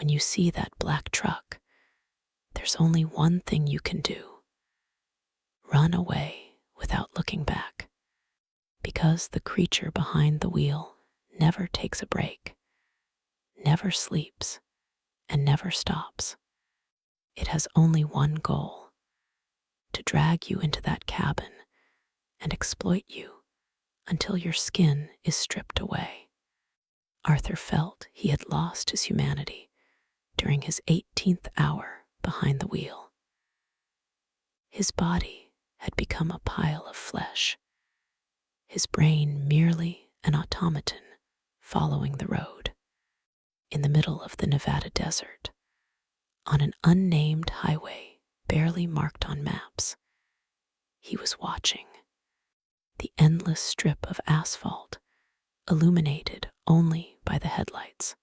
when you see that black truck, there's only one thing you can do. Run away without looking back. Because the creature behind the wheel never takes a break, never sleeps, and never stops. It has only one goal: to drag you into that cabin and exploit you until your skin is stripped away. Arthur felt he had lost his humanity during his 18th hour behind the wheel. His body had become a pile of flesh, his brain merely an automaton following the road. In the middle of the Nevada desert, on an unnamed highway barely marked on maps, he was watching. The endless strip of asphalt, illuminated only by the headlights.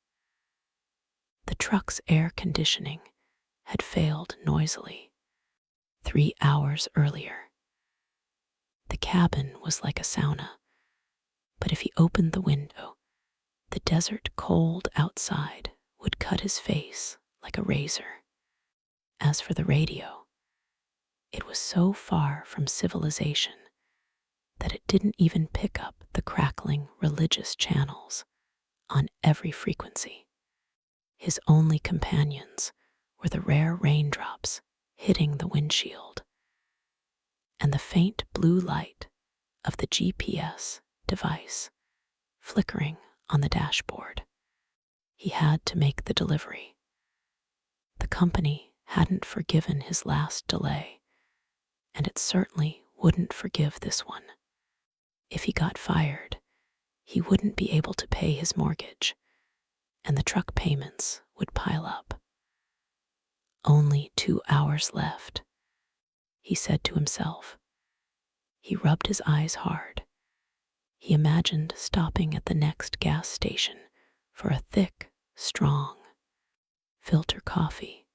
The truck's air conditioning had failed noisily 3 hours earlier. The cabin was like a sauna, but if he opened the window, the desert cold outside would cut his face like a razor. As for the radio, it was so far from civilization that it didn't even pick up the crackling religious channels on every frequency. His only companions were the rare raindrops hitting the windshield and the faint blue light of the GPS device flickering on the dashboard. He had to make the delivery. The company hadn't forgiven his last delay, and it certainly wouldn't forgive this one. If he got fired, he wouldn't be able to pay his mortgage, and the truck payments would pile up. Only 2 hours left, he said to himself. He rubbed his eyes hard. He imagined stopping at the next gas station for a thick, strong filter coffee,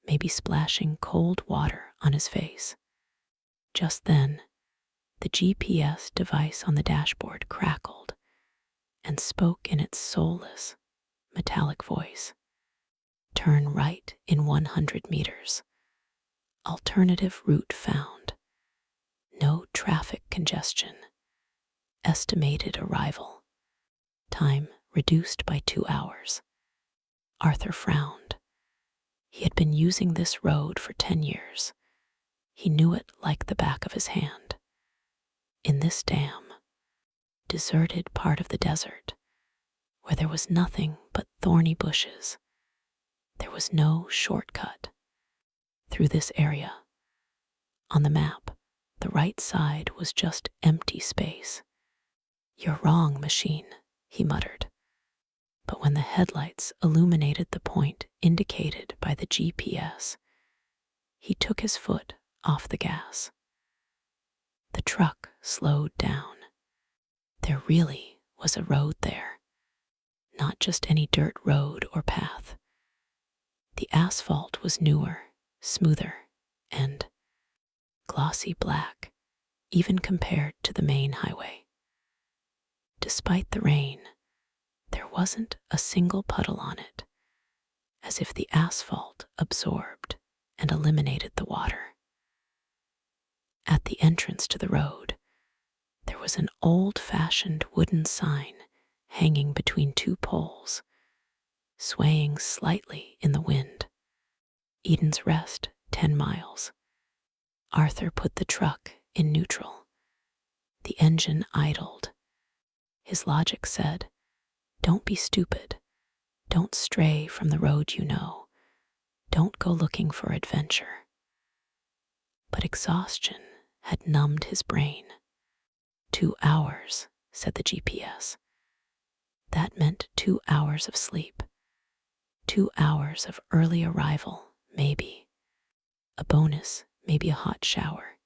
maybe splashing cold water on his face. Just then, the GPS device on the dashboard crackled and spoke in its soulless, metallic voice. Turn right in 100 meters. Alternative route found. No traffic congestion. Estimated arrival. Time reduced by 2 hours. Arthur frowned. He had been using this road for 10 years. He knew it like the back of his hand. In this damn, deserted part of the desert, where there was nothing but thorny bushes, there was no shortcut through this area. On the map, the right side was just empty space. "You're wrong, machine," he muttered. But when the headlights illuminated the point indicated by the GPS, he took his foot off the gas. The truck slowed down. There really was a road there, not just any dirt road or path. The asphalt was newer, smoother, and glossy black, even compared to the main highway. Despite the rain, there wasn't a single puddle on it, as if the asphalt absorbed and eliminated the water. At the entrance to the road, there was an old-fashioned wooden sign hanging between 2 poles, swaying slightly in the wind. Eden's Rest, 10 miles. Arthur put the truck in neutral. The engine idled. His logic said, "Don't be stupid. Don't stray from the road you know. Don't go looking for adventure." But exhaustion had numbed his brain. 2 hours, said the GPS. That meant 2 hours of sleep. 2 hours of early arrival, maybe. A bonus, maybe a hot shower.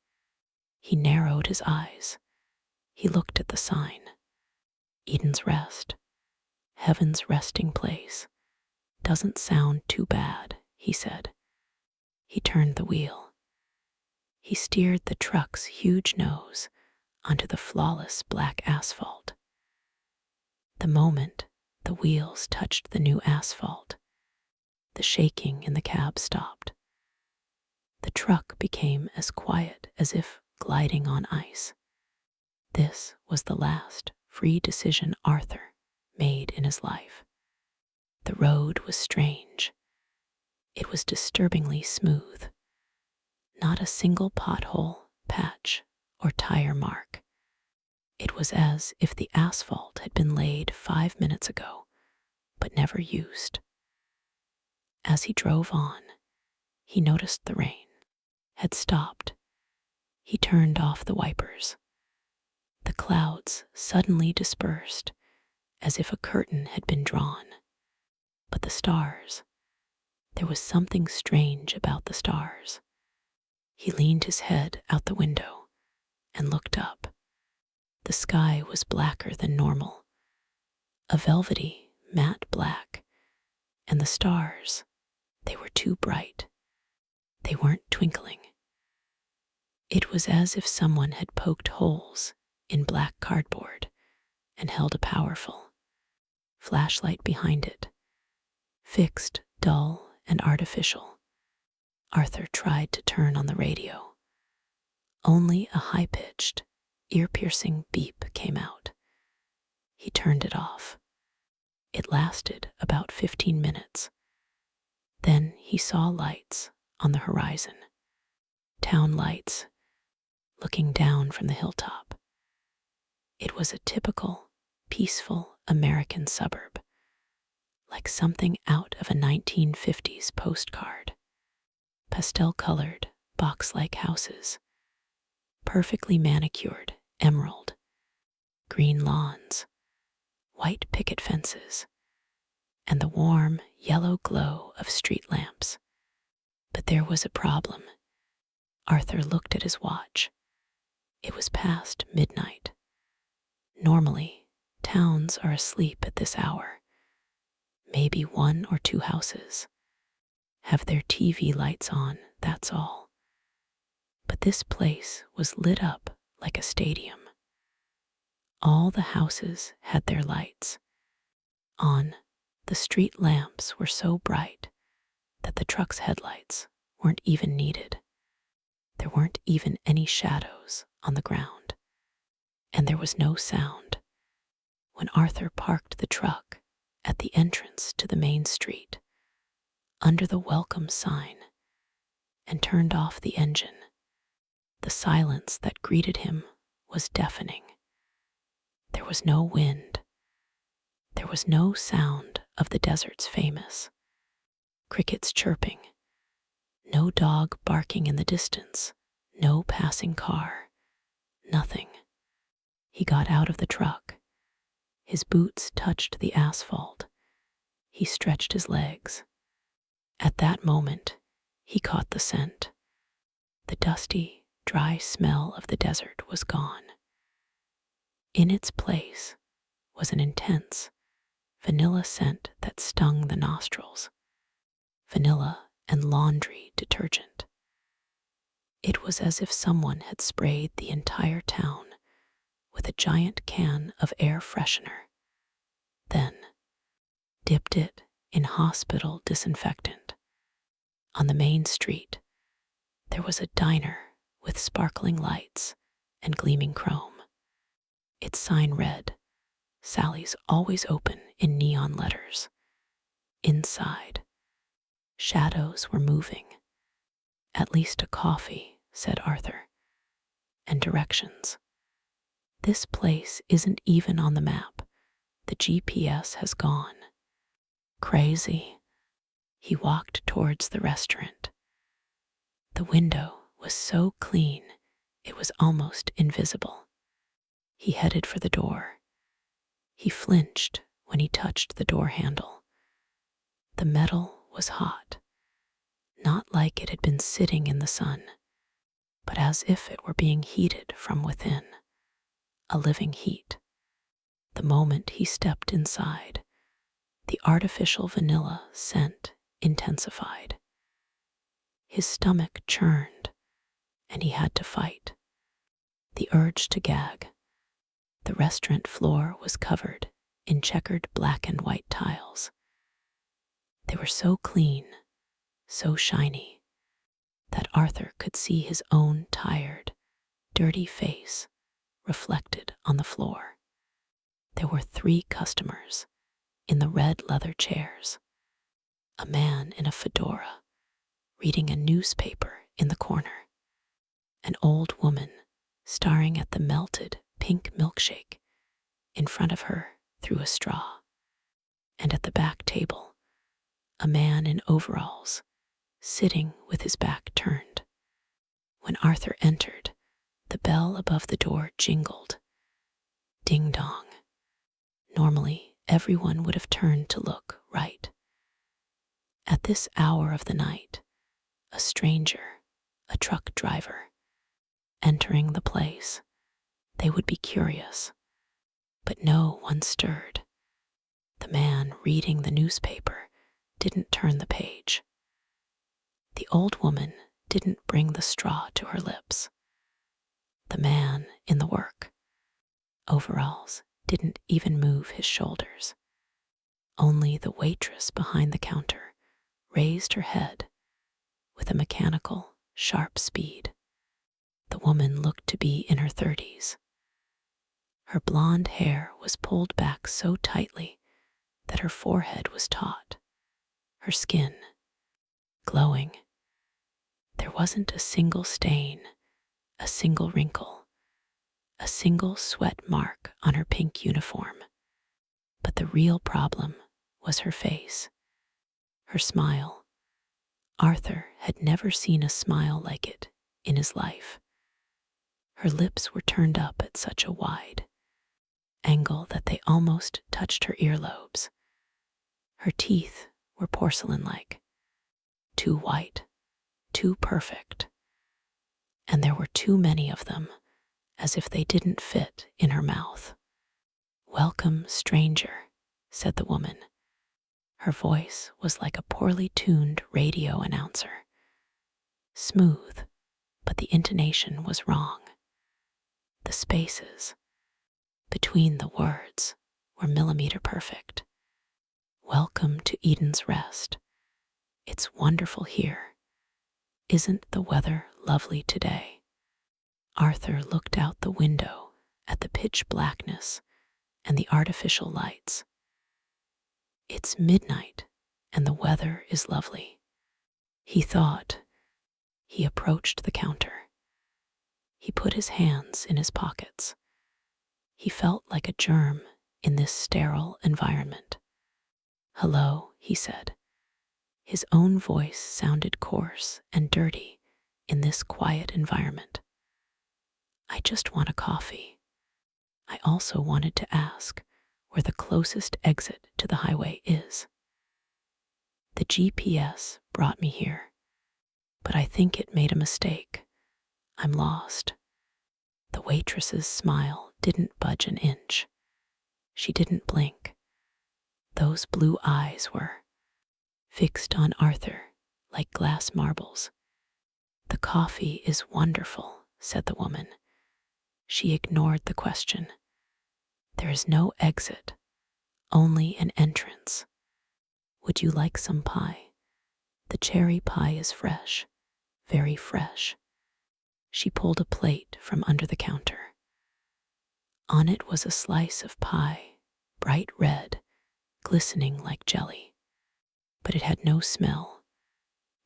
He narrowed his eyes. He looked at the sign. Eden's Rest. Heaven's resting place. Doesn't sound too bad, he said. He turned the wheel. He steered the truck's huge nose onto the flawless black asphalt. The moment the wheels touched the new asphalt, the shaking in the cab stopped. The truck became as quiet as if gliding on ice. This was the last free decision Arthur made in his life. The road was strange. It was disturbingly smooth. Not a single pothole, patch, or tire mark. It was as if the asphalt had been laid 5 minutes ago, but never used. As he drove on, he noticed the rain had stopped. He turned off the wipers. The clouds suddenly dispersed, as if a curtain had been drawn. But the stars, there was something strange about the stars. He leaned his head out the window and looked up. The sky was blacker than normal, a velvety, matte black, and the stars, they were too bright. They weren't twinkling. It was as if someone had poked holes in black cardboard and held a powerful flashlight behind it, fixed, dull, and artificial. Arthur tried to turn on the radio. Only a high-pitched, ear-piercing beep came out. He turned it off. It lasted about 15 minutes. Then he saw lights on the horizon. Town lights, looking down from the hilltop. It was a typical, peaceful American suburb, like something out of a 1950s postcard. Pastel-colored, box-like houses, perfectly manicured emerald, green lawns, white picket fences, and the warm yellow glow of street lamps. But there was a problem. Arthur looked at his watch. It was past midnight. Normally, towns are asleep at this hour. Maybe 1 or 2 houses have their TV lights on, that's all. But this place was lit up like a stadium. All the houses had their lights on. The street lamps were so bright that the truck's headlights weren't even needed. There weren't even any shadows on the ground. And there was no sound. When Arthur parked the truck at the entrance to the main street, under the welcome sign, and turned off the engine, the silence that greeted him was deafening. There was no wind. There was no sound of the desert's famous crickets chirping, no dog barking in the distance, no passing car, nothing. He got out of the truck. His boots touched the asphalt. He stretched his legs. At that moment, he caught the scent. The dusty, dry smell of the desert was gone. In its place was an intense, vanilla scent that stung the nostrils. Vanilla and laundry detergent. It was as if someone had sprayed the entire town with a giant can of air freshener, then dipped it in hospital disinfectant. On the main street, there was a diner with sparkling lights and gleaming chrome. Its sign read, "Sally's always open," in neon letters. Inside, shadows were moving. "At least a coffee," said Arthur, and directions. "This place isn't even on the map. The GPS has gone." Crazy. He walked towards the restaurant. The window was so clean, it was almost invisible. He headed for the door. He flinched when he touched the door handle. The metal was hot, not like it had been sitting in the sun, but as if it were being heated from within, a living heat. The moment he stepped inside, the artificial vanilla scent intensified. His stomach churned, and he had to fight the urge to gag. The restaurant floor was covered in checkered black and white tiles. They were so clean, so shiny, that Arthur could see his own tired, dirty face reflected on the floor. There were 3 customers in the red leather chairs, a man in a fedora reading a newspaper in the corner, an old woman staring at the melted pink milkshake in front of her through a straw, and at the back table, a man in overalls sitting with his back turned. When Arthur entered, the bell above the door jingled. Ding dong. Normally, everyone would have turned to look right. At this hour of the night, a stranger, a truck driver, entering the place, they would be curious. But no one stirred. The man reading the newspaper didn't turn the page. The old woman didn't bring the straw to her lips. The man in the work overalls didn't even move his shoulders. Only the waitress behind the counter raised her head with a mechanical, sharp speed. The woman looked to be in her 30s. Her blonde hair was pulled back so tightly that her forehead was taut, her skin glowing. There wasn't a single stain, a single wrinkle, a single sweat mark on her pink uniform. But the real problem was her face, her smile. Arthur had never seen a smile like it in his life. Her lips were turned up at such a wide angle that they almost touched her earlobes. Her teeth were porcelain-like, too white, too perfect, and there were too many of them, as if they didn't fit in her mouth. "Welcome, stranger," said the woman. Her voice was like a poorly tuned radio announcer. Smooth, but the intonation was wrong. The spaces between the words were millimeter perfect. "Welcome to Eden's Rest. It's wonderful here. Isn't the weather lovely today?" Arthur looked out the window at the pitch blackness and the artificial lights. It's midnight and the weather is lovely, he thought. He approached the counter. He put his hands in his pockets. He felt like a germ in this sterile environment. "Hello," he said. His own voice sounded coarse and dirty in this quiet environment. "I just want a coffee. I also wanted to ask where the closest exit to the highway is. The GPS brought me here, but I think it made a mistake. I'm lost." The waitress's smile didn't budge an inch. She didn't blink. Those blue eyes were fixed on Arthur like glass marbles. "The coffee is wonderful," said the woman. She ignored the question. "There is no exit, only an entrance. Would you like some pie? The cherry pie is fresh, very fresh." She pulled a plate from under the counter. On it was a slice of pie, bright red, glistening like jelly. But it had no smell.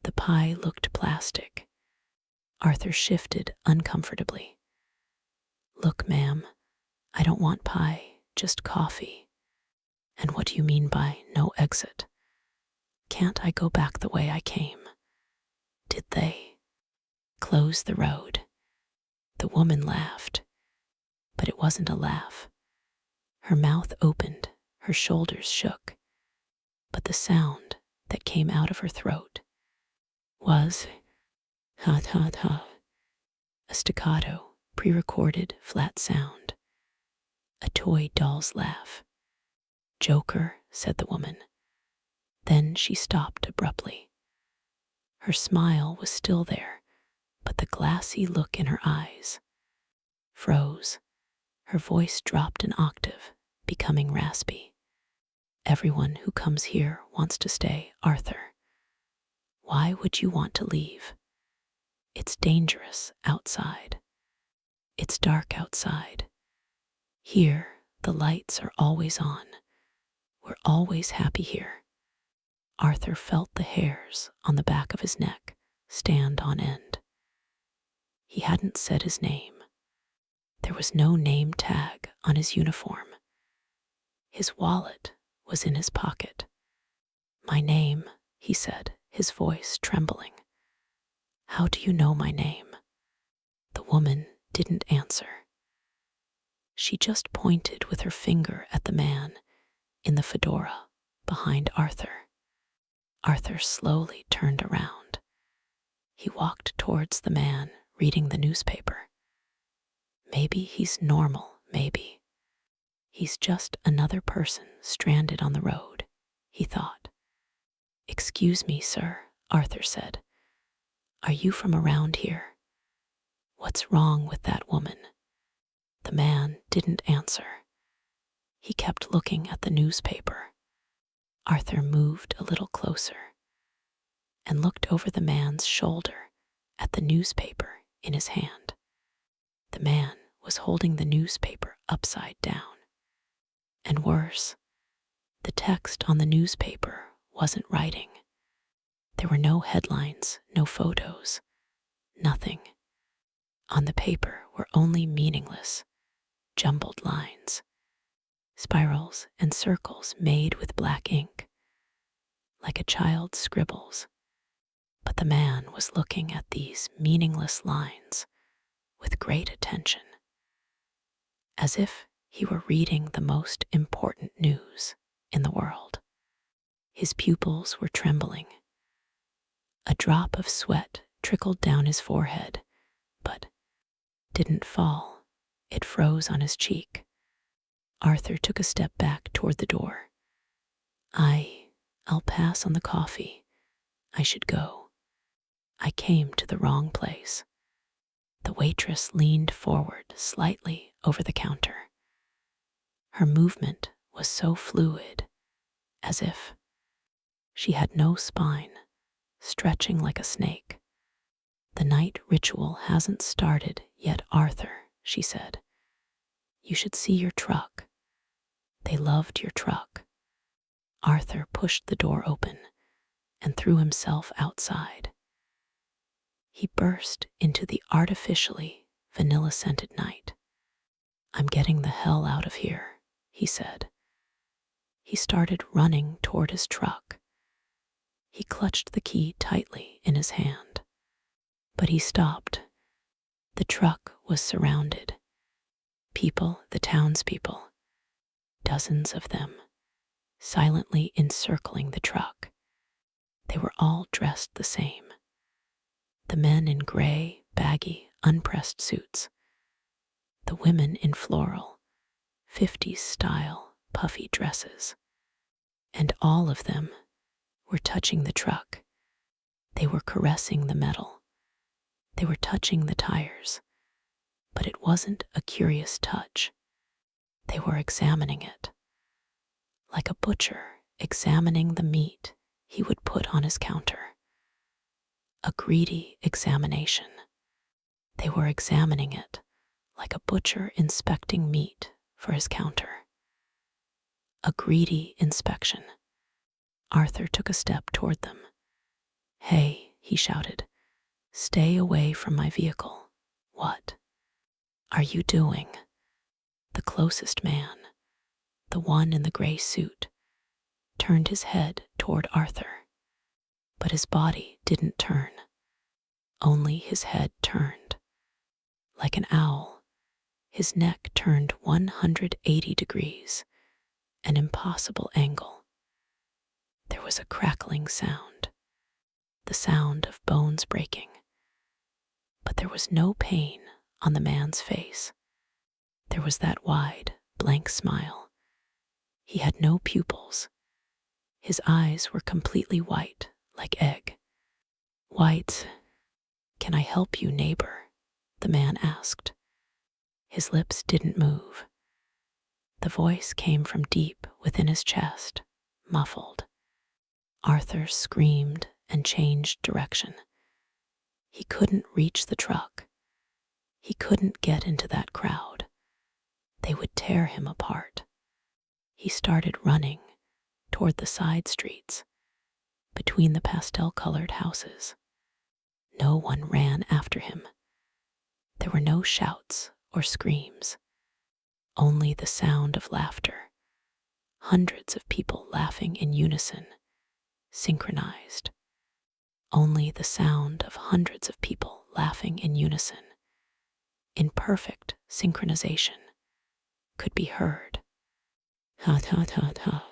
The pie looked plastic. Arthur shifted uncomfortably. "Look, ma'am, I don't want pie, just coffee." "And what do you mean by no exit? Can't I go back the way I came? Did they close the road?" The woman laughed, but it wasn't a laugh. Her mouth opened, her shoulders shook, but the sound that came out of her throat was ha ha ha, a staccato, pre-recorded flat sound, a toy doll's laugh. "Joker," said the woman. Then she stopped abruptly. Her smile was still there, but the glassy look in her eyes froze. Her voice dropped an octave, becoming raspy. Everyone who comes here wants to stay, Arthur. Why would you want to leave? It's dangerous outside. It's dark outside. Here, the lights are always on. We're always happy here. Arthur felt the hairs on the back of his neck stand on end. He hadn't said his name. There was no name tag on his uniform. His wallet was in his pocket. "My name," he said, his voice trembling. "How do you know my name?" The woman didn't answer. She just pointed with her finger at the man in the fedora behind Arthur. Arthur slowly turned around. He walked towards the man reading the newspaper. Maybe he's normal, maybe. He's just another person stranded on the road, he thought. "Excuse me, sir," Arthur said. "Are you from around here? What's wrong with that woman?" The man didn't answer. He kept looking at the newspaper. Arthur moved a little closer and looked over the man's shoulder at the newspaper in his hand. The man was holding the newspaper upside down. And worse, the text on the newspaper wasn't writing. There were no headlines, no photos, nothing. On the paper were only meaningless, jumbled lines, spirals and circles made with black ink, like a child scribbles. But the man was looking at these meaningless lines with great attention, as if he were reading the most important news in the world. His pupils were trembling. A drop of sweat trickled down his forehead, but didn't fall. It froze on his cheek. Arthur took a step back toward the door. I'll pass on the coffee. I should go. I came to the wrong place." The waitress leaned forward slightly over the counter. Her movement was so fluid, as if she had no spine, stretching like a snake. "The night ritual hasn't started yet, Arthur," she said. "You should see your truck. They loved your truck." Arthur pushed the door open and threw himself outside. He burst into the artificially vanilla-scented night. "I'm getting the hell out of here," he said. He started running toward his truck. He clutched the key tightly in his hand. But he stopped. The truck was surrounded. People, the townspeople, dozens of them, silently encircling the truck. They were all dressed the same. The men in gray, baggy, unpressed suits. The women in floral, 50s style, puffy dresses. And all of them were touching the truck. They were caressing the metal. They were touching the tires. But it wasn't a curious touch. They were examining it. Like a butcher examining the meat he would put on his counter. A greedy examination. They were examining it like a butcher inspecting meat for his counter. A greedy inspection. Arthur took a step toward them. "Hey," he shouted, "stay away from my vehicle." "What are you doing?" The closest man, the one in the gray suit, turned his head toward Arthur. But his body didn't turn. Only his head turned. Like an owl, his neck turned 180 degrees, an impossible angle. There was a crackling sound, the sound of bones breaking. But there was no pain on the man's face. There was that wide, blank smile. He had no pupils. His eyes were completely white, like egg. "White, can I help you, neighbor?" the man asked. His lips didn't move. The voice came from deep within his chest, muffled. Arthur screamed and changed direction. He couldn't reach the truck. He couldn't get into that crowd. They would tear him apart. He started running toward the side streets, between the pastel-colored houses. No one ran after him. There were no shouts or screams, only the sound of laughter. Hundreds of people laughing in unison, synchronized. Only the sound of hundreds of people laughing in unison, in perfect synchronization, could be heard. Ha ha ha ha.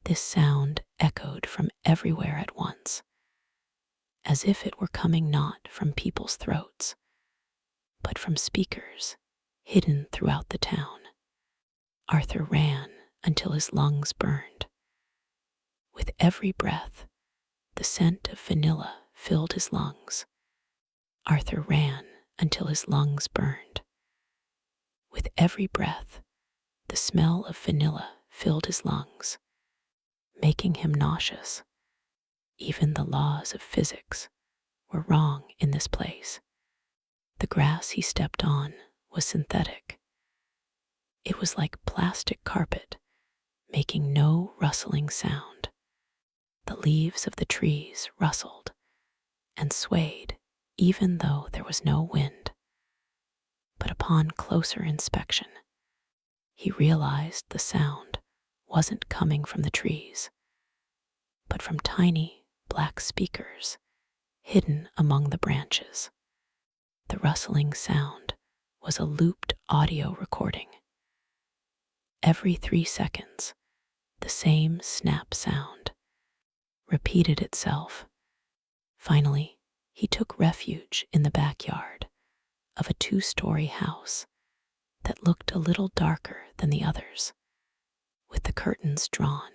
This sound echoed from everywhere at once, as if it were coming not from people's throats, but from speakers hidden throughout the town. Arthur ran until his lungs burned. With every breath, the scent of vanilla filled his lungs. Arthur ran until his lungs burned. With every breath, the smell of vanilla filled his lungs, making him nauseous. Even the laws of physics were wrong in this place. The grass he stepped on was synthetic. It was like plastic carpet, making no rustling sound. The leaves of the trees rustled and swayed even though there was no wind. But upon closer inspection, he realized the sound wasn't coming from the trees, but from tiny black speakers hidden among the branches. The rustling sound was a looped audio recording. Every 3 seconds, the same snap sound repeated itself. Finally, he took refuge in the backyard of a 2-story house that looked a little darker than the others, with the curtains drawn.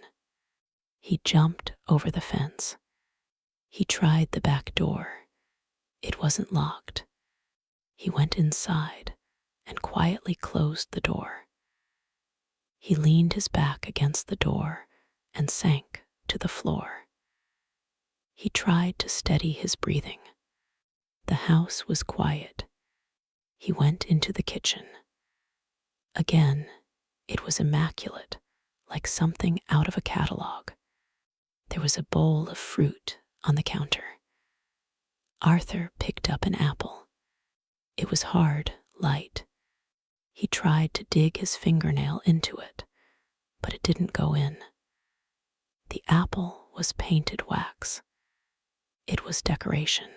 He jumped over the fence. He tried the back door. It wasn't locked. He went inside and quietly closed the door. He leaned his back against the door and sank to the floor. He tried to steady his breathing. The house was quiet. He went into the kitchen. Again, it was immaculate, like something out of a catalog. There was a bowl of fruit on the counter. Arthur picked up an apple. It was hard, light. He tried to dig his fingernail into it, but it didn't go in. The apple was painted wax. It was decoration.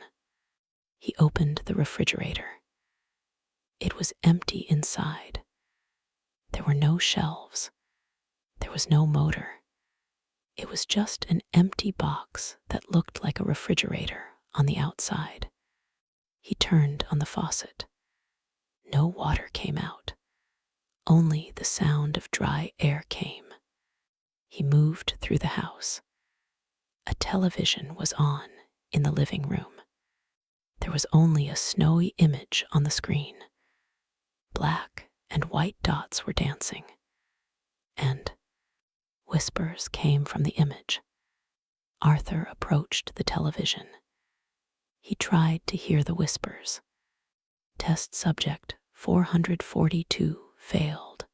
He opened the refrigerator. It was empty inside. There were no shelves. There was no motor. It was just an empty box that looked like a refrigerator on the outside. He turned on the faucet. No water came out. Only the sound of dry air came. He moved through the house. A television was on in the living room. There was only a snowy image on the screen. Black and white dots were dancing, and whispers came from the image. Arthur approached the television. He tried to hear the whispers. Test subject 442 failed.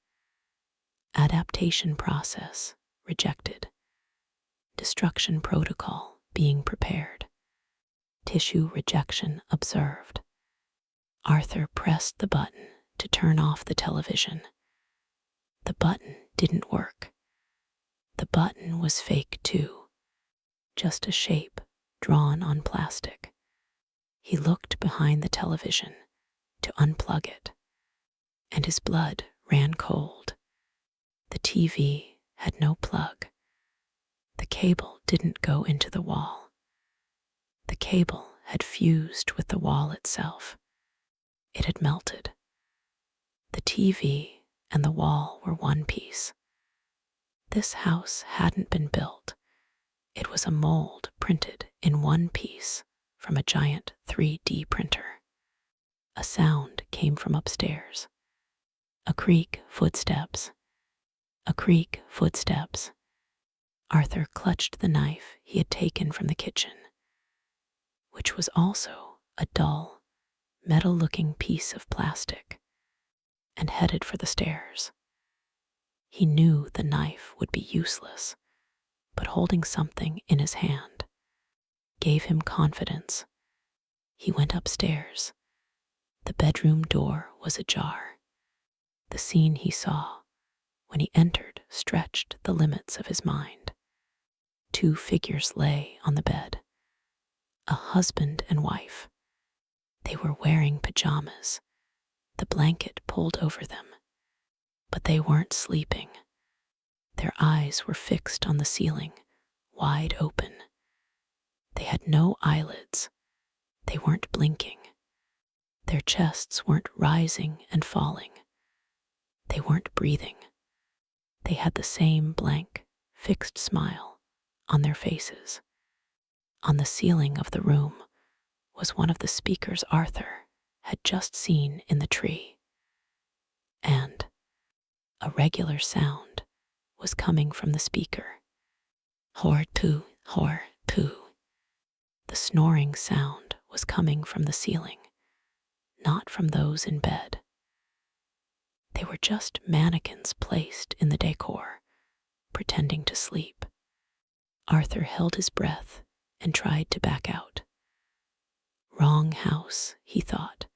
Adaptation process rejected. Destruction protocol being prepared. Tissue rejection observed. Arthur pressed the button to turn off the television. The button didn't work. The button was fake too, just a shape drawn on plastic. He looked behind the television to unplug it, and his blood ran cold. The TV had no plug. The cable didn't go into the wall. The cable had fused with the wall itself. It had melted. The TV and the wall were one piece. This house hadn't been built. It was a mold printed in one piece from a giant 3D printer. A sound came from upstairs. A creak, footsteps. A creak, footsteps. Arthur clutched the knife he had taken from the kitchen, which was also a dull, metal-looking piece of plastic, and headed for the stairs. He knew the knife would be useless, but holding something in his hand gave him confidence. He went upstairs. The bedroom door was ajar. The scene he saw when he entered stretched the limits of his mind. 2 figures lay on the bed, a husband and wife. They were wearing pajamas, the blanket pulled over them, but they weren't sleeping. Their eyes were fixed on the ceiling, wide open. They had no eyelids. They weren't blinking. Their chests weren't rising and falling. They weren't breathing. They had the same blank, fixed smile on their faces. On the ceiling of the room was one of the speakers Arthur had just seen in the tree, and a regular sound was coming from the speaker. Hor tu, hor tu. The snoring sound was coming from the ceiling, not from those in bed. They were just mannequins placed in the decor, pretending to sleep. Arthur held his breath and tried to back out. Wrong house, he thought.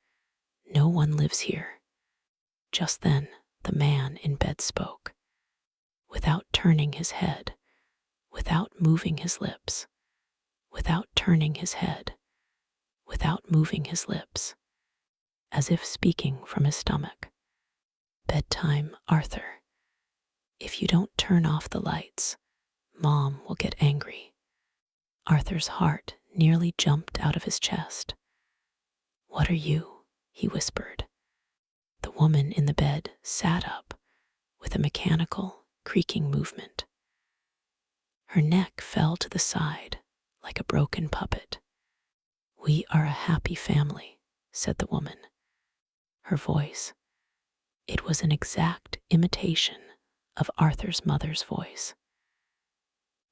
No one lives here. Just then, the man in bed spoke, without turning his head, without moving his lips, without turning his head, without moving his lips, as if speaking from his stomach. Bedtime, Arthur. If you don't turn off the lights, Mom will get angry. Arthur's heart nearly jumped out of his chest. What are you? He whispered. The woman in the bed sat up with a mechanical, creaking movement. Her neck fell to the side like a broken puppet. We are a happy family, said the woman. Her voice, it was an exact imitation of Arthur's mother's voice.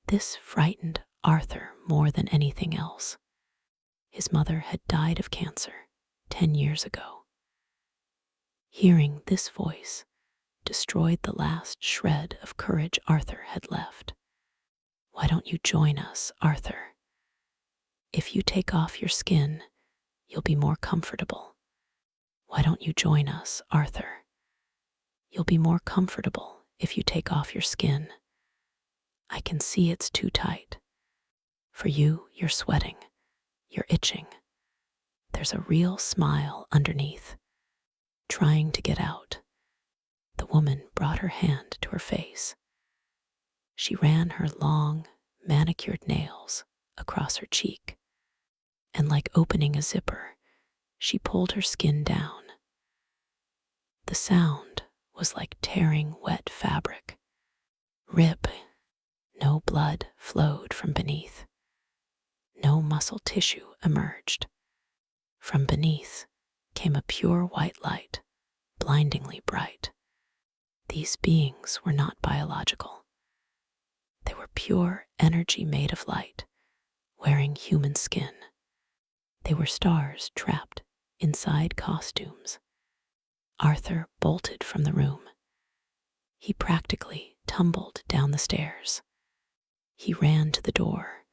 This frightened Arthur more than anything else. His mother had died of cancer 10 years ago. Hearing this voice destroyed the last shred of courage Arthur had left. Why don't you join us, Arthur? If you take off your skin, you'll be more comfortable. Why don't you join us, Arthur? You'll be more comfortable if you take off your skin. I can see it's too tight. For you, you're sweating. You're itching. There's a real smile underneath, trying to get out. The woman brought her hand to her face. She ran her long, manicured nails across her cheek, and like opening a zipper, she pulled her skin down. The sound was like tearing wet fabric. Rip. No blood flowed from beneath. No muscle tissue emerged. From beneath came a pure white light, blindingly bright. These beings were not biological. They were pure energy made of light, wearing human skin. They were stars trapped inside costumes. Arthur bolted from the room. He practically tumbled down the stairs. He ran to the door.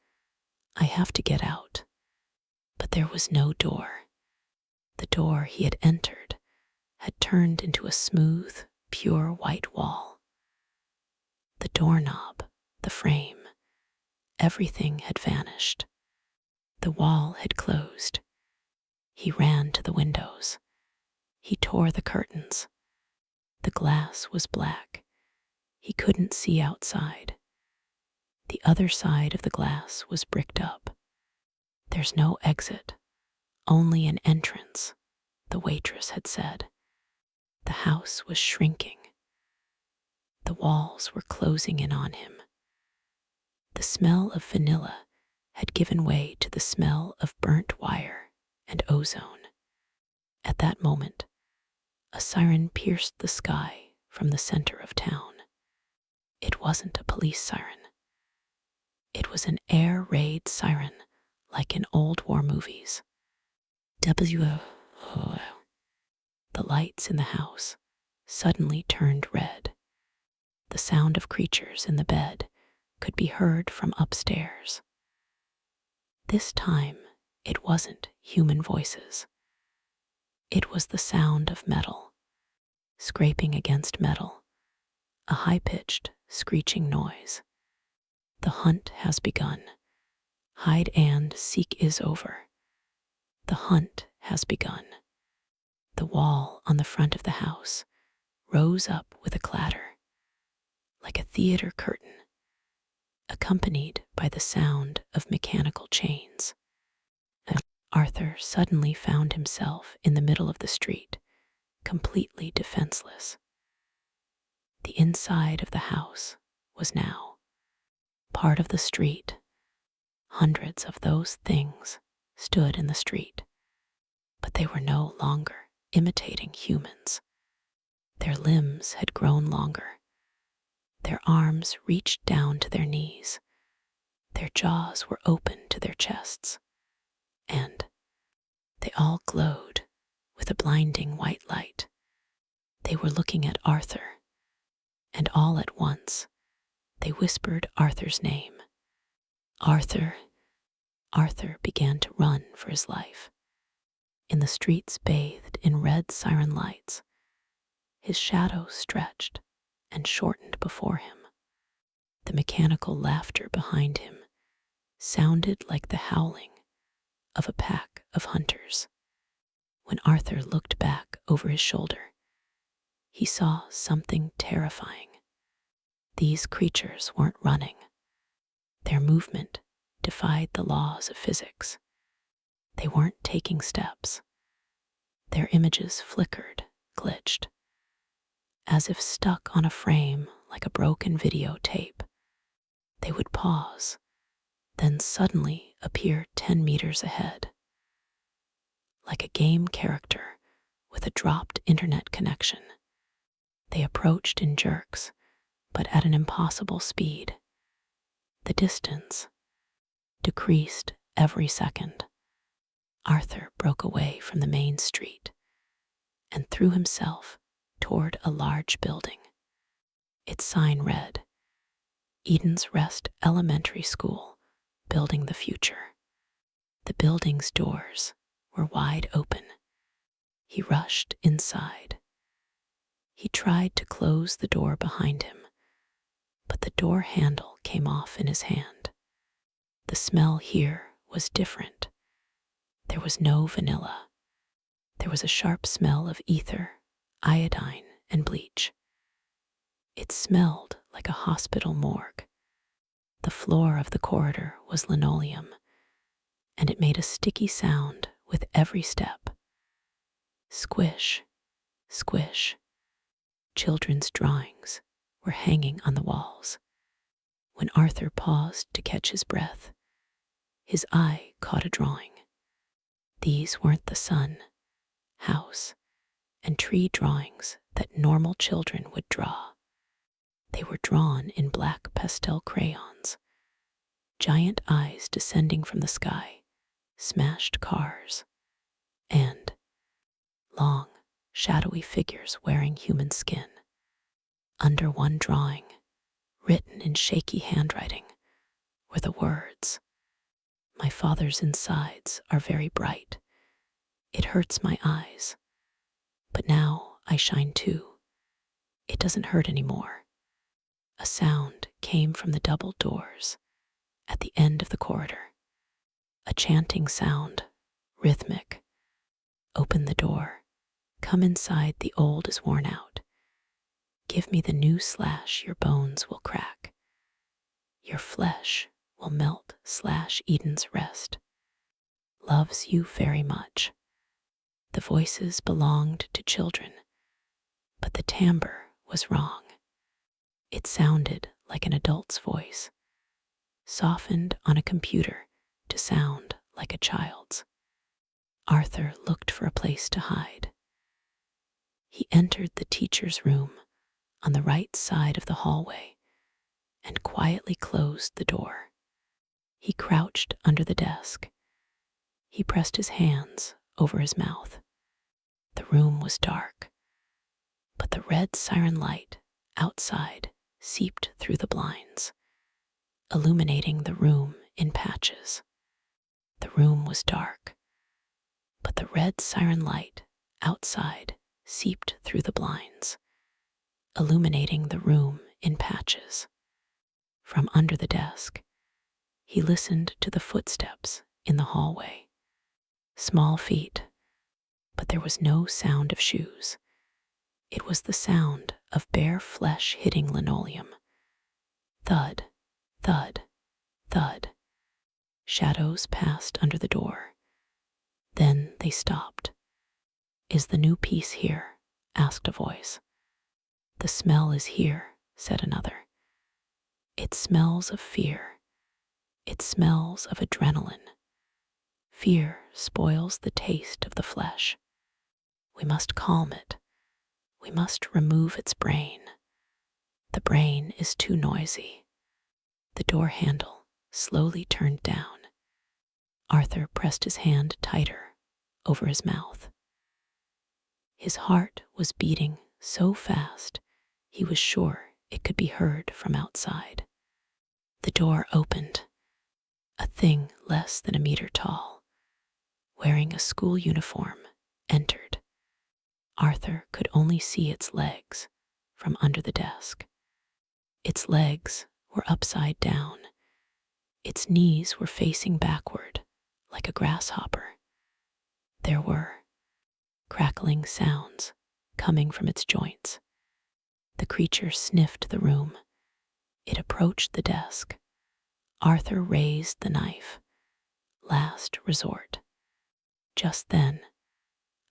I have to get out. But there was no door. The door he had entered had turned into a smooth, pure white wall. The doorknob, the frame, everything had vanished. The wall had closed. He ran to the windows. He tore the curtains. The glass was black. He couldn't see outside. The other side of the glass was bricked up. There's no exit, only an entrance, the waitress had said. The house was shrinking. The walls were closing in on him. The smell of vanilla had given way to the smell of burnt wire and ozone. At that moment, a siren pierced the sky from the center of town. It wasn't a police siren. It was an air raid siren, like in old war movies. W-O. The lights in the house suddenly turned red. The sound of creatures in the bed could be heard from upstairs. This time, it wasn't human voices. It was the sound of metal, scraping against metal, a high-pitched, screeching noise. The hunt has begun. Hide and seek is over. The hunt has begun. The wall on the front of the house rose up with a clatter, like a theater curtain, accompanied by the sound of mechanical chains. Arthur suddenly found himself in the middle of the street, completely defenseless. The inside of the house was now part of the street. Hundreds of those things stood in the street, but they were no longer imitating humans. Their limbs had grown longer. Their arms reached down to their knees. Their jaws were open to their chests, and they all glowed with a blinding white light. They were looking at Arthur, and all at once they whispered Arthur's name. Arthur. Arthur began to run for his life. In the streets bathed in red siren lights, his shadow stretched and shortened before him. The mechanical laughter behind him sounded like the howling of a pack of hunters. When Arthur looked back over his shoulder, he saw something terrifying. These creatures weren't running. Their movement defied the laws of physics. They weren't taking steps. Their images flickered, glitched, as if stuck on a frame like a broken videotape. They would pause, then suddenly appear 10 meters ahead. Like a game character with a dropped internet connection, they approached in jerks, but at an impossible speed. The distance decreased every second. Arthur broke away from the main street and threw himself toward a large building. Its sign read, Eden's Rest Elementary School, Building the Future. The building's doors were wide open. He rushed inside. He tried to close the door behind him, but the door handle came off in his hand. The smell here was different. There was no vanilla. There was a sharp smell of ether, iodine, and bleach. It smelled like a hospital morgue. The floor of the corridor was linoleum, and it made a sticky sound with every step. Squish, squish. Children's drawings were hanging on the walls. When Arthur paused to catch his breath, his eye caught a drawing. These weren't the sun, house, and tree drawings that normal children would draw. They were drawn in black pastel crayons. Giant eyes descending from the sky, smashed cars, and long, shadowy figures wearing human skin. Under one drawing, written in shaky handwriting, were the words, "My father's insides are very bright. It hurts my eyes, but now I shine too. It doesn't hurt anymore." A sound came from the double doors at the end of the corridor. A chanting sound, rhythmic. Open the door. Come inside, the old is worn out. Give me the new / your bones will crack. Your flesh will melt / Eden's Rest. Loves you very much. The voices belonged to children, but the timbre was wrong. It sounded like an adult's voice, softened on a computer to sound like a child's. Arthur looked for a place to hide. He entered the teacher's room on the right side of the hallway and quietly closed the door. He crouched under the desk. He pressed his hands over his mouth. The room was dark, but the red siren light outside seeped through the blinds, illuminating the room in patches. The room was dark, but the red siren light outside seeped through the blinds, illuminating the room in patches. From under the desk, he listened to the footsteps in the hallway. Small feet, but there was no sound of shoes. It was the sound of bare flesh hitting linoleum. Thud, thud, thud. Shadows passed under the door. Then they stopped. "Is the new piece here?" asked a voice. "The smell is here," said another. "It smells of fear. It smells of adrenaline. Fear spoils the taste of the flesh. We must calm it. We must remove its brain. The brain is too noisy." The door handle slowly turned down. Arthur pressed his hand tighter over his mouth. His heart was beating so fast he was sure it could be heard from outside. The door opened. A thing less than a meter tall, wearing a school uniform, entered. Arthur could only see its legs from under the desk. Its legs were upside down. Its knees were facing backward like a grasshopper. There were crackling sounds coming from its joints. The creature sniffed the room. It approached the desk. Arthur raised the knife. Last resort. Just then,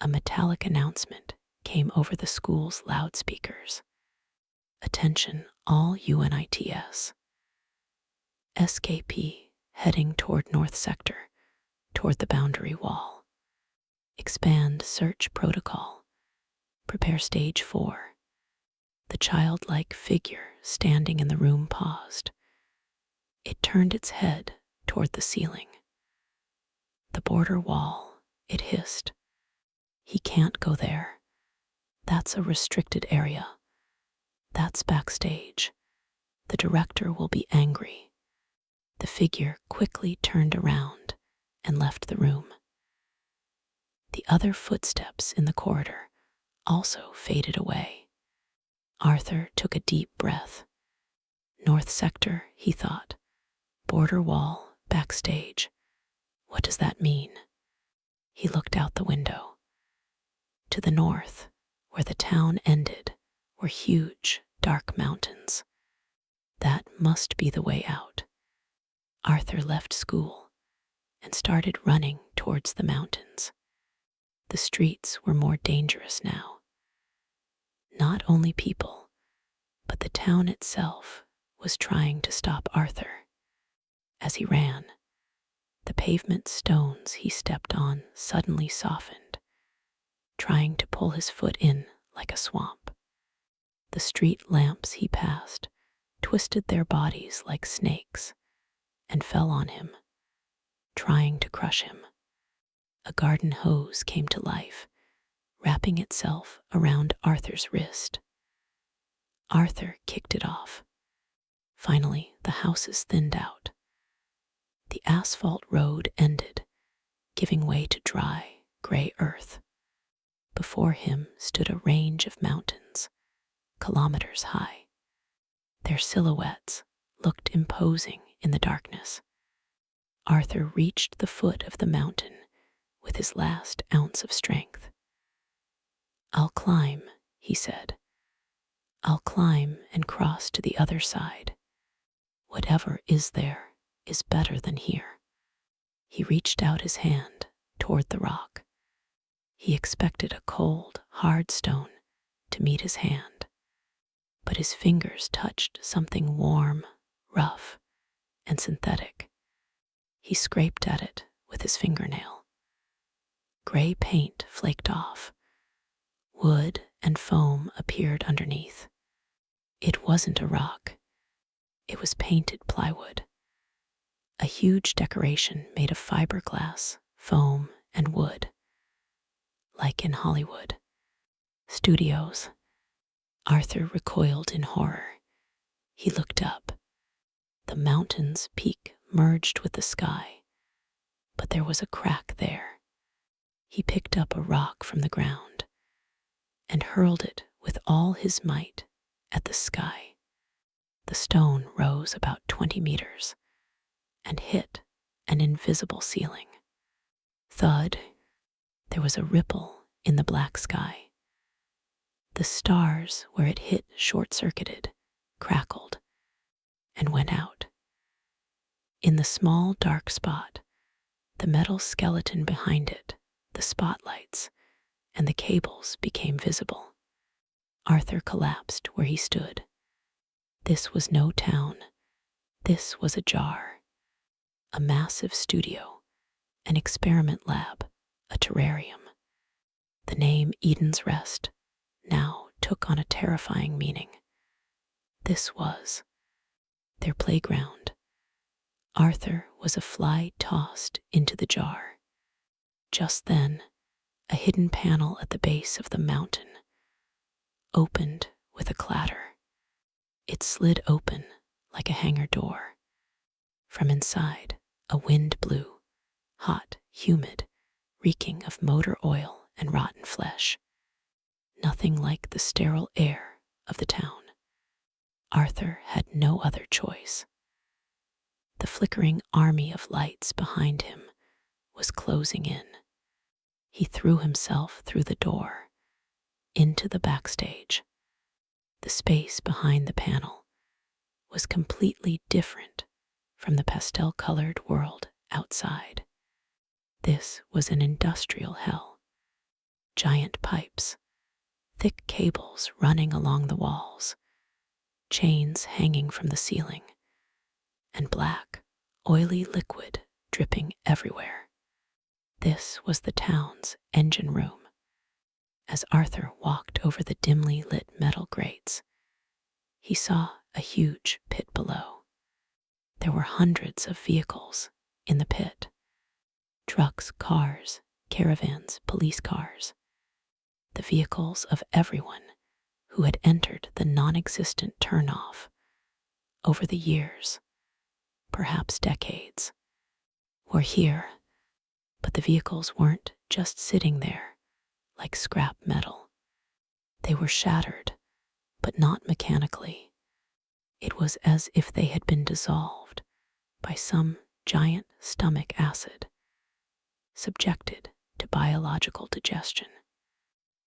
a metallic announcement came over the school's loudspeakers. "Attention, all UNITS. SKP heading toward North Sector, toward the boundary wall. Expand search protocol. Prepare stage 4. The childlike figure standing in the room paused. It turned its head toward the ceiling. "The border wall," it hissed. "He can't go there. That's a restricted area. That's backstage. The director will be angry." The figure quickly turned around and left the room. The other footsteps in the corridor also faded away. Arthur took a deep breath. North Sector, he thought. Border wall, backstage. What does that mean? He looked out the window. To the north, where the town ended, were huge, dark mountains. That must be the way out. Arthur left school and started running towards the mountains. The streets were more dangerous now. Not only people, but the town itself was trying to stop Arthur. As he ran, the pavement stones he stepped on suddenly softened, trying to pull his foot in like a swamp. The street lamps he passed twisted their bodies like snakes and fell on him, trying to crush him. A garden hose came to life, wrapping itself around Arthur's wrist. Arthur kicked it off. Finally, the houses thinned out. The asphalt road ended, giving way to dry, gray earth. Before him stood a range of mountains, kilometers high. Their silhouettes looked imposing in the darkness. Arthur reached the foot of the mountain with his last ounce of strength. "I'll climb," he said. "I'll climb and cross to the other side. Whatever is there is better than here." He reached out his hand toward the rock. He expected a cold, hard stone to meet his hand, but his fingers touched something warm, rough, and synthetic. He scraped at it with his fingernail. Gray paint flaked off. Wood and foam appeared underneath. It wasn't a rock. It was painted plywood. a huge decoration made of fiberglass, foam, and wood, like in Hollywood studios. Arthur recoiled in horror. He looked up. The mountain's peak merged with the sky, but there was a crack there. He picked up a rock from the ground and hurled it with all his might at the sky. The stone rose about 20 meters and hit an invisible ceiling. Thud! There was a ripple in the black sky. The stars where it hit short-circuited, crackled, and went out. In the small dark spot, the metal skeleton behind it, the spotlights, and the cables became visible. Arthur collapsed where he stood. This was no town. This was a jar. A massive studio, an experiment lab, a terrarium. The name Eden's Rest now took on a terrifying meaning. This was their playground. Arthur was a fly tossed into the jar. Just then, a hidden panel at the base of the mountain opened with a clatter. It slid open like a hangar door. From inside, a wind blew, hot, humid, reeking of motor oil and rotten flesh. Nothing like the sterile air of the town. Arthur had no other choice. The flickering army of lights behind him was closing in. He threw himself through the door, into the backstage. The space behind the panel was completely different from the pastel-colored world outside. This was an industrial hell. Giant pipes, thick cables running along the walls, chains hanging from the ceiling, and black, oily liquid dripping everywhere. This was the town's engine room. As Arthur walked over the dimly lit metal grates, he saw a huge pit below. There were hundreds of vehicles in the pit. Trucks, cars, caravans, police cars. The vehicles of everyone who had entered the non-existent turnoff over the years, perhaps decades, were here. But the vehicles weren't just sitting there like scrap metal. They were shattered, but not mechanically. It was as if they had been dissolved by some giant stomach acid, subjected to biological digestion.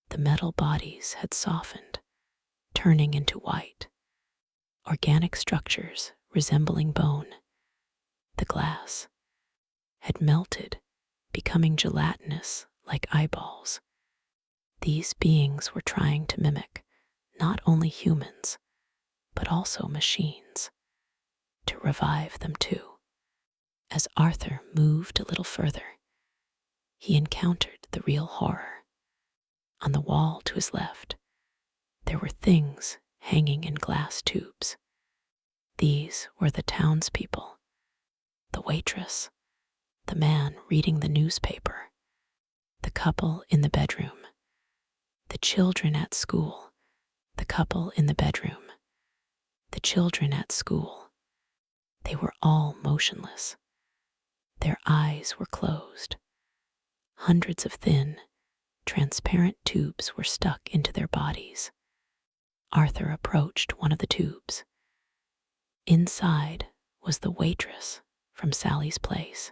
The metal bodies had softened, turning into white, organic structures resembling bone. The glass had melted, becoming gelatinous like eyeballs. These beings were trying to mimic not only humans, but also machines, to revive them too. As Arthur moved a little further, he encountered the real horror. On the wall to his left, there were things hanging in glass tubes. These were the townspeople, the waitress, the man reading the newspaper, the couple in the bedroom, the children at school, the couple in the bedroom, the children at school. They were all motionless. Their eyes were closed. Hundreds of thin, transparent tubes were stuck into their bodies. Arthur approached one of the tubes. Inside was the waitress from Sally's place,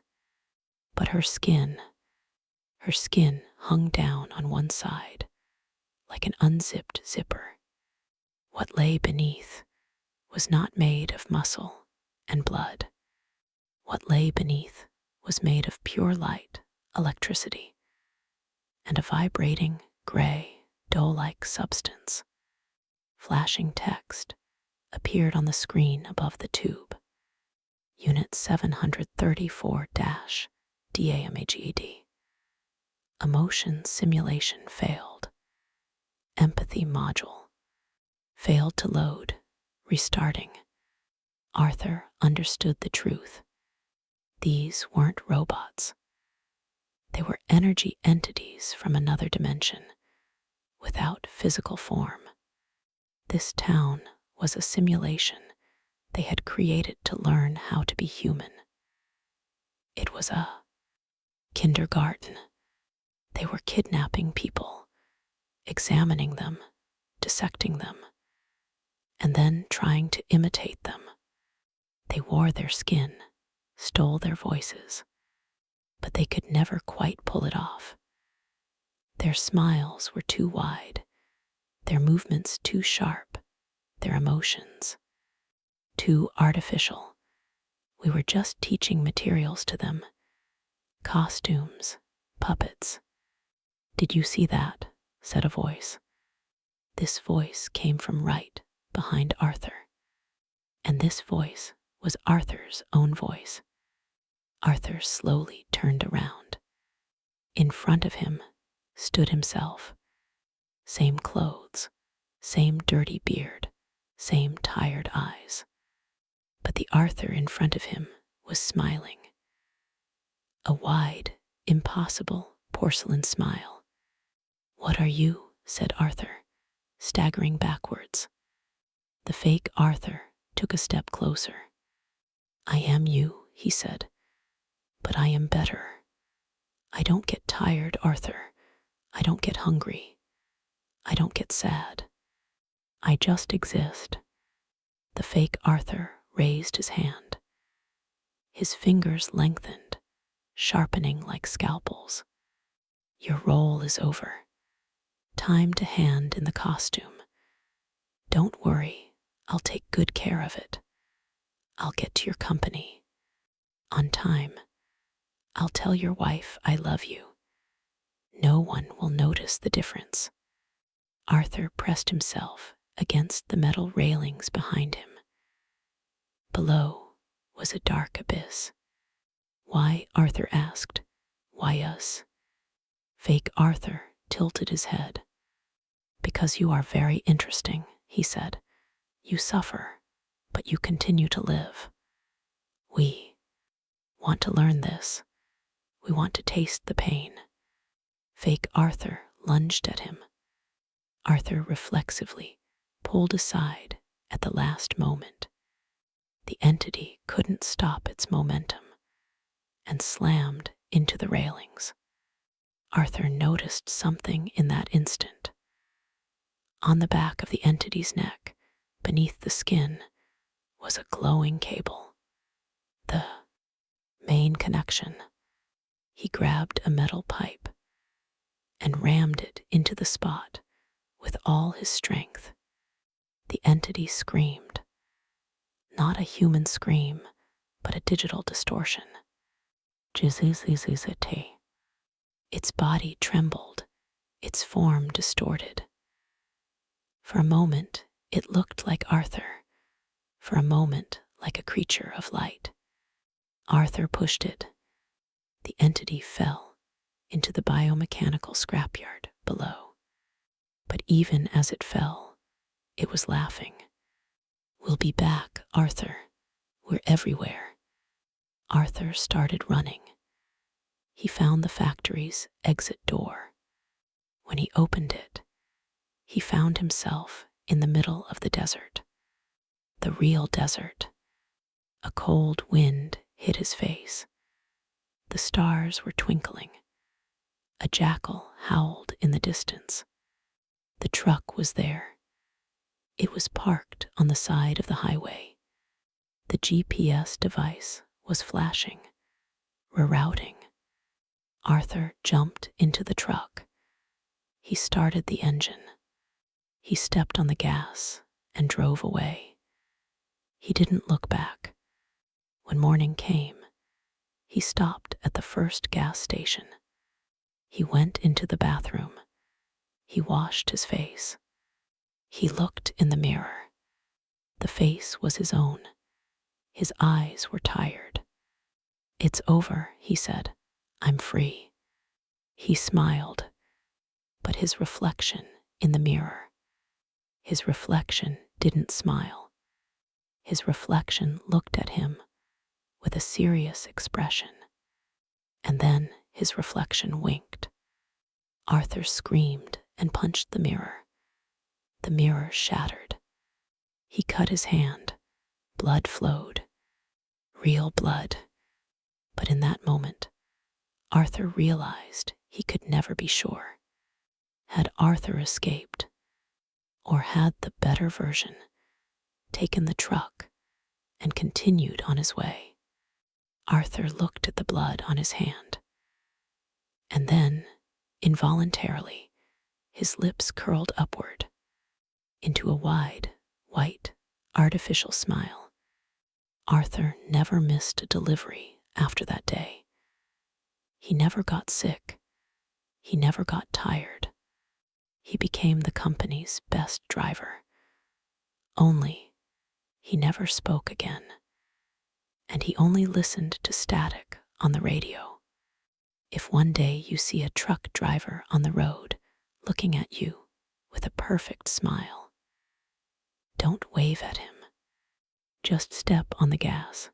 but her skin hung down on one side like an unzipped zipper. What lay beneath was not made of muscle and blood. What lay beneath was made of pure light, electricity, and a vibrating, gray, dough-like substance. Flashing text appeared on the screen above the tube. Unit 734-DAMAGED. Emotion simulation failed. Empathy module failed to load, restarting. Arthur understood the truth. These weren't robots. They were energy entities from another dimension, without physical form. This town was a simulation they had created to learn how to be human. It was a kindergarten. They were kidnapping people, examining them, dissecting them, and then trying to imitate them. They wore their skin, stole their voices, but they could never quite pull it off. Their smiles were too wide, their movements too sharp, their emotions too artificial. We were just teaching materials to them, costumes, puppets. "Did you see that?" said a voice. This voice came from right behind Arthur, and this voice was Arthur's own voice. Arthur slowly turned around. In front of him stood himself. Same clothes, same dirty beard, same tired eyes. But the Arthur in front of him was smiling. A wide, impossible porcelain smile. "What are you?" said Arthur, staggering backwards. The fake Arthur took a step closer. "I am you," he said, "but I am better. I don't get tired, Arthur. I don't get hungry. I don't get sad. I just exist." The fake Arthur raised his hand. His fingers lengthened, sharpening like scalpels. "Your role is over. Time to hand in the costume. Don't worry, I'll take good care of it. I'll get to your company on time. I'll tell your wife I love you. No one will notice the difference." Arthur pressed himself against the metal railings behind him. Below was a dark abyss. "Why?" Arthur asked. "Why us?" Fake Arthur tilted his head. "Because you are very interesting," he said. "You suffer, but you continue to live. We want to learn this. We want to taste the pain." Fake Arthur lunged at him. Arthur reflexively pulled aside at the last moment. The entity couldn't stop its momentum and slammed into the railings. Arthur noticed something in that instant. On the back of the entity's neck, beneath the skin, was a glowing cable. The main connection. He grabbed a metal pipe and rammed it into the spot with all his strength. The entity screamed. Not a human scream, but a digital distortion. Jizizizizite. Its body trembled, its form distorted. For a moment, it looked like Arthur. For a moment, like a creature of light. Arthur pushed it. The entity fell into the biomechanical scrapyard below. But even as it fell, it was laughing. "We'll be back, Arthur. We're everywhere." Arthur started running. He found the factory's exit door. When he opened it, he found himself in the middle of the desert. The real desert. A cold wind hit his face. The stars were twinkling. A jackal howled in the distance. The truck was there. It was parked on the side of the highway. The GPS device was flashing, rerouting. Arthur jumped into the truck. He started the engine. He stepped on the gas and drove away. He didn't look back. When morning came, he stopped at the first gas station. He went into the bathroom. He washed his face. He looked in the mirror. The face was his own. His eyes were tired. "It's over," he said. "I'm free." He smiled, but his reflection in the mirror, his reflection didn't smile. His reflection looked at him with a serious expression. And then his reflection winked. Arthur screamed and punched the mirror. The mirror shattered. He cut his hand. Blood flowed. Real blood. But in that moment, Arthur realized he could never be sure. Had Arthur escaped? Or had the better version taken the truck and continued on his way? Arthur looked at the blood on his hand. And then, involuntarily, his lips curled upward into a wide, white, artificial smile. Arthur never missed a delivery after that day. He never got sick. He never got tired. He became the company's best driver. Only, he never spoke again. And he only listened to static on the radio. If one day you see a truck driver on the road looking at you with a perfect smile, don't wave at him. Just step on the gas